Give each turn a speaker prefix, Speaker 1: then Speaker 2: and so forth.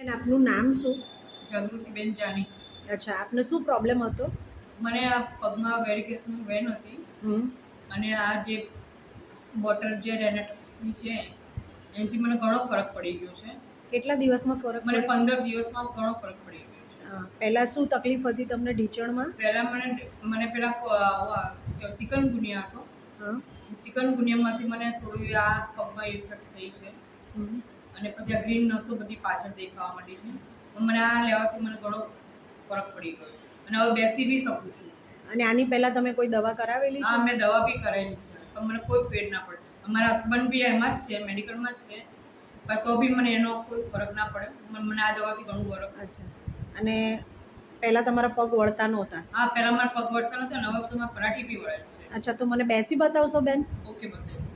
Speaker 1: અને આપનું નામ શું?
Speaker 2: જાગૃતિબેન જાની.
Speaker 1: અચ્છા, આપને શું પ્રોબ્લેમ હતો?
Speaker 2: મને આ પગમાં વેરિકેશની વેન હતી અને આ જે બોટલ જે રેનેટની છે એનાથી મને ઘણો ફરક પડી ગયો છે.
Speaker 1: કેટલા દિવસમાં ફરક
Speaker 2: મને
Speaker 1: પડ્યો?
Speaker 2: 15 દિવસમાં ઘણો ફરક પડી ગયો છે.
Speaker 1: પહેલા શું તકલીફ હતી તમને ઢીંચણમાં?
Speaker 2: પહેલાં મને ચિકનગુનિયા હતો. ચિકનગુનિયામાંથી મને થોડી આ પગમાં ઇફેક્ટ થઈ છે અને પછી આ ગ્રીન નસો બધી પાછળ દેખાવા માંડી છે. મને આ લેવાથી મને ઘણો ફરક પડી ગયો અને હવે બેસી બી શકું છું.
Speaker 1: અને આની પહેલા તમે કોઈ દવા કરાવેલી છે?
Speaker 2: હા, મેં દવા બી કરાવેલી છે પણ મને કોઈ ફેર ના પડે. અમારા હસબન્ડ બી એમાં જ છે, મેડિકલમાં જ છે, પણ તો બી મને એનો કોઈ ફરક ના પડે. મને આ દવાથી ઘણું ફરક.
Speaker 1: અચ્છા, અને પહેલા તમારા પગ વળતા નહોતા?
Speaker 2: હા, પહેલા મારા પગ વળતા નહોતા અને હવે સુધીમાં પરાઠી બી વળે છે.
Speaker 1: અચ્છા, તો મને બેસી બતાવશો બેન?
Speaker 2: ઓકે, બતાવીશ.